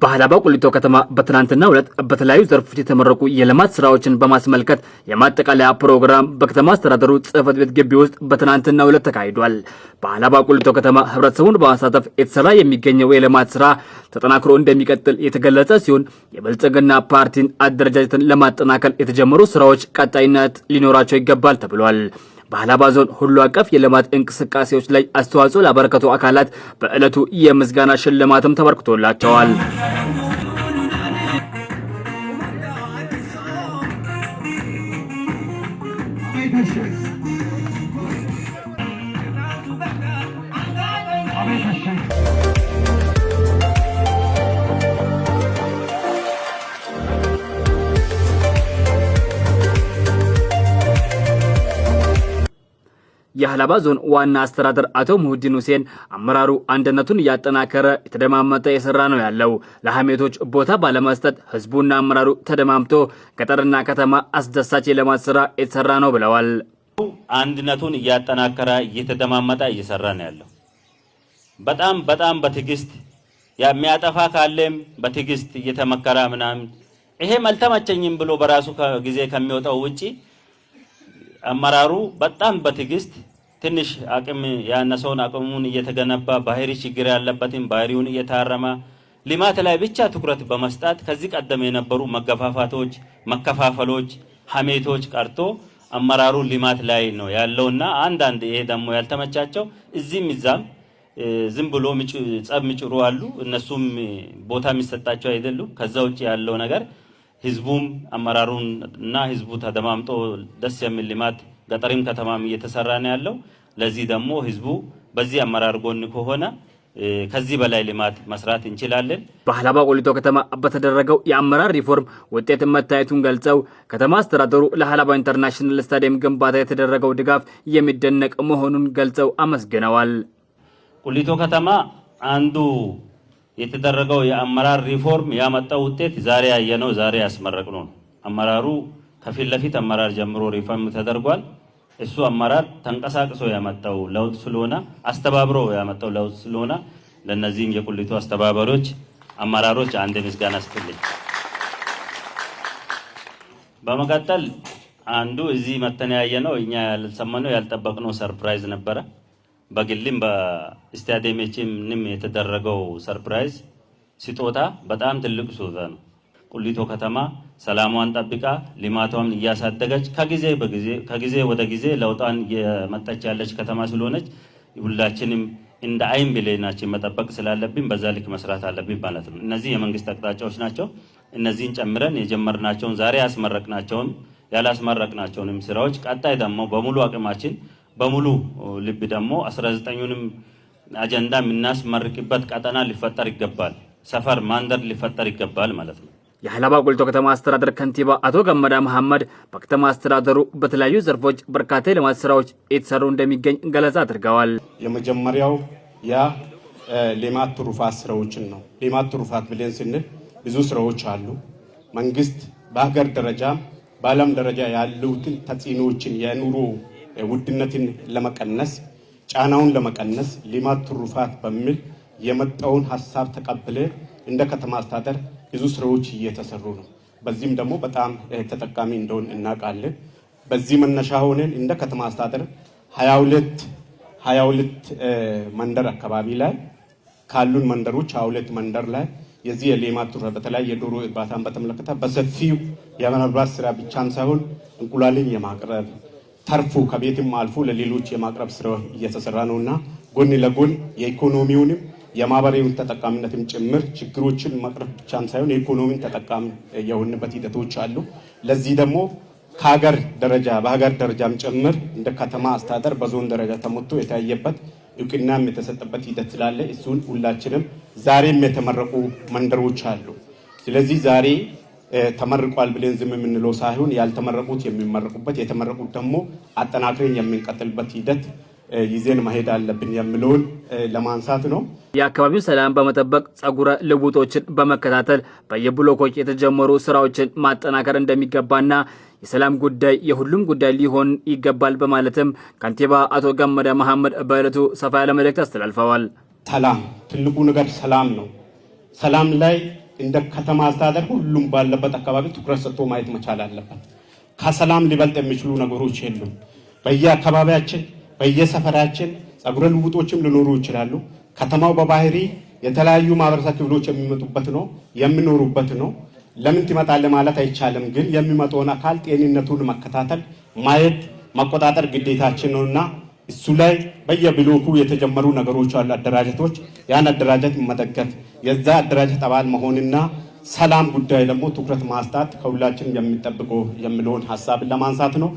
በሃላባ ቁሊቶ ከተማ በትናንትናው ዕለት በተለያዩ ዘርፎች የተመረቁ የልማት ስራዎችን በማስመልከት የማጠቃለያ ፕሮግራም በከተማ አስተዳደሩ ጽሕፈት ቤት ግቢ ውስጥ በትናንትናው ዕለት ተካሂዷል። በሃላባ ቁሊቶ ከተማ ህብረተሰቡን በማሳተፍ የተሰራ የሚገኘው የልማት ስራ ተጠናክሮ እንደሚቀጥል የተገለጸ ሲሆን የብልጽግና ፓርቲን አደረጃጀትን ለማጠናከር የተጀመሩ ስራዎች ቀጣይነት ሊኖራቸው ይገባል ተብሏል። በሃላባ ዞን ሁሉ አቀፍ የልማት እንቅስቃሴዎች ላይ አስተዋጽኦ ላበረከቱ አካላት በዕለቱ የምስጋና ሽልማትም ተበርክቶላቸዋል። የሃላባ ዞን ዋና አስተዳደር አቶ ሙህዲን ሁሴን አመራሩ አንድነቱን እያጠናከረ የተደማመጠ የሰራ ነው ያለው ለሐሜቶች ቦታ ባለመስጠት ህዝቡና አመራሩ ተደማምቶ ገጠርና ከተማ አስደሳች የልማት ስራ የተሰራ ነው ብለዋል። አንድነቱን እያጠናከረ እየተደማመጠ እየሰራ ነው ያለው በጣም በትግስት የሚያጠፋ ካለም በትግስት እየተመከረ ምናምን ይሄ መልተመቸኝም ብሎ በራሱ ጊዜ ከሚወጣው ውጪ አመራሩ በጣም በትግስት ትንሽ አቅም ያነሰውን አቅሙን እየተገነባ ባህሪ ችግር ያለበትን ባህሪውን እየታረመ ልማት ላይ ብቻ ትኩረት በመስጠት ከዚህ ቀደም የነበሩ መገፋፋቶች፣ መከፋፈሎች፣ ሐሜቶች ቀርቶ አመራሩ ልማት ላይ ነው ያለውና አንዳንድ ይሄ ደግሞ ያልተመቻቸው እዚህም እዛም ዝም ብሎ ጸብ ምጭሩ አሉ። እነሱም ቦታ የሚሰጣቸው አይደሉም። ከዛ ውጪ ያለው ነገር ህዝቡም አመራሩን እና ህዝቡ ተደማምጦ ደስ የሚል ልማት ገጠሪም ከተማም እየተሰራ ነው ያለው። ለዚህ ደግሞ ህዝቡ በዚህ አመራር ጎን ከሆነ ከዚህ በላይ ልማት መስራት እንችላለን። በሃላባ ቁሊቶ ከተማ በተደረገው የአመራር ሪፎርም ውጤት መታየቱን ገልጸው ከተማ አስተዳደሩ ለሃላባ ኢንተርናሽናል ስታዲየም ግንባታ የተደረገው ድጋፍ የሚደነቅ መሆኑን ገልጸው አመስግነዋል። ቁሊቶ ከተማ አንዱ የተደረገው የአመራር ሪፎርም ያመጣው ውጤት ዛሬ ያየነው ዛሬ ያስመረቅነው ነው። አመራሩ ከፊት ለፊት አመራር ጀምሮ ሪፎርም ተደርጓል። እሱ አመራር ተንቀሳቅሶ ያመጣው ለውጥ ስለሆነ አስተባብሮ ያመጣው ለውጥ ስለሆነ ለነዚህም የቁሊቶ አስተባባሪዎች አመራሮች አንድ ምስጋና ስጥልኝ። በመቀጠል አንዱ እዚህ መተን ያየነው እኛ ያልሰማነው ያልጠበቅነው ሰርፕራይዝ ነበረ። በግልም በስታዲየማችንም የተደረገው ሰርፕራይዝ ስጦታ በጣም ትልቅ ስጦታ ነው። ቁሊቶ ከተማ ሰላሟን ጠብቃ ልማቷን እያሳደገች ከጊዜ ወደ ጊዜ ለውጣን የመጣች ያለች ከተማ ስለሆነች ሁላችንም እንደ አይን ብሌናችን መጠበቅ ስላለብን በዛ ልክ መስራት አለብን ማለት ነው። እነዚህ የመንግስት አቅጣጫዎች ናቸው። እነዚህን ጨምረን የጀመርናቸውን ዛሬ ያስመረቅናቸውን ያላስመረቅናቸውንም ስራዎች ቀጣይ ደግሞ በሙሉ አቅማችን በሙሉ ልብ ደግሞ 19ኙንም አጀንዳ የምናስመርቅበት ቀጠና ሊፈጠር ይገባል። ሰፈር ማንደር ሊፈጠር ይገባል ማለት ነው። የሃላባ ቁሊቶ ከተማ አስተዳደር ከንቲባ አቶ ገመዳ መሐመድ በከተማ አስተዳደሩ በተለያዩ ዘርፎች በርካታ የልማት ስራዎች የተሰሩ እንደሚገኝ ገለጻ አድርገዋል። የመጀመሪያው የልማት ትሩፋት ስራዎችን ነው። ልማት ትሩፋት ብለን ስንል ብዙ ስራዎች አሉ። መንግስት በሀገር ደረጃ በዓለም ደረጃ ያሉትን ተጽዕኖዎችን የኑሮ ውድነትን ለመቀነስ ጫናውን ለመቀነስ ልማት ትሩፋት በሚል የመጣውን ሐሳብ ተቀብለ እንደ ከተማ አስተዳደር ብዙ ስራዎች እየተሰሩ ነው። በዚህም ደግሞ በጣም ተጠቃሚ እንደሆን እናውቃለን። በዚህ መነሻ ሆነን እንደ ከተማ አስተዳደር 22 መንደር አካባቢ ላይ ካሉን መንደሮች 22 መንደር ላይ የዚህ የልማት ትሩፋት በተለይ የዶሮ እርባታን በተመለከተ በሰፊው የማልማት ስራ ብቻም ሳይሆን እንቁላልን የማቅረብ ተርፎ ከቤትም አልፎ ለሌሎች የማቅረብ ስራ እየተሰራ ነውና ጎን ለጎን የኢኮኖሚውንም የማህበራዊውን ተጠቃሚነትም ጭምር ችግሮችን መቅረፍ ብቻም ሳይሆን የኢኮኖሚን ተጠቃሚ የሆንበት ሂደቶች አሉ። ለዚህ ደግሞ ከሀገር ደረጃ በሀገር ደረጃም ጭምር እንደ ከተማ አስተዳደር በዞን ደረጃ ተሞቶ የታየበት እውቅናም የተሰጠበት ሂደት ስላለ እሱን ሁላችንም ዛሬም የተመረቁ መንደሮች አሉ። ስለዚህ ዛሬ ተመርቋል ብለን ዝም የምንለው ሳይሆን ያልተመረቁት የሚመረቁበት የተመረቁት ደግሞ አጠናክረን የምንቀጥልበት ሂደት ይዘን መሄድ አለብን የሚለውን ለማንሳት ነው። የአካባቢው ሰላም በመጠበቅ ጸጉረ ልውጦችን በመከታተል በየብሎኮች የተጀመሩ ስራዎችን ማጠናከር እንደሚገባና የሰላም ጉዳይ የሁሉም ጉዳይ ሊሆን ይገባል በማለትም ከንቲባ አቶ ገመዳ መሐመድ በዕለቱ ሰፋ ያለ መልእክት አስተላልፈዋል። ሰላም ትልቁ ነገር ሰላም ነው። ሰላም ላይ እንደ ከተማ አስተዳደር ሁሉም ባለበት አካባቢ ትኩረት ሰጥቶ ማየት መቻል አለበት። ከሰላም ሊበልጥ የሚችሉ ነገሮች የሉም። በየአካባቢያችን በየሰፈራችን ጸጉረ ልውጦችም ሊኖሩ ይችላሉ። ከተማው በባህሪ የተለያዩ ማህበረሰብ ክፍሎች የሚመጡበት ነው የሚኖሩበት ነው። ለምን ትመጣለህ ማለት አይቻልም። ግን የሚመጣውን አካል ጤንነቱን መከታተል ማየት መቆጣጠር ግዴታችን ነውና እሱ ላይ በየብሎኩ የተጀመሩ ነገሮች አሉ፣ አደራጀቶች። ያን አደራጀት መደገፍ የዛ አደራጀት አባል መሆንና ሰላም ጉዳይ ደግሞ ትኩረት ማስጣት ከሁላችን የሚጠብቀው የሚለውን ሐሳብን ለማንሳት ነው።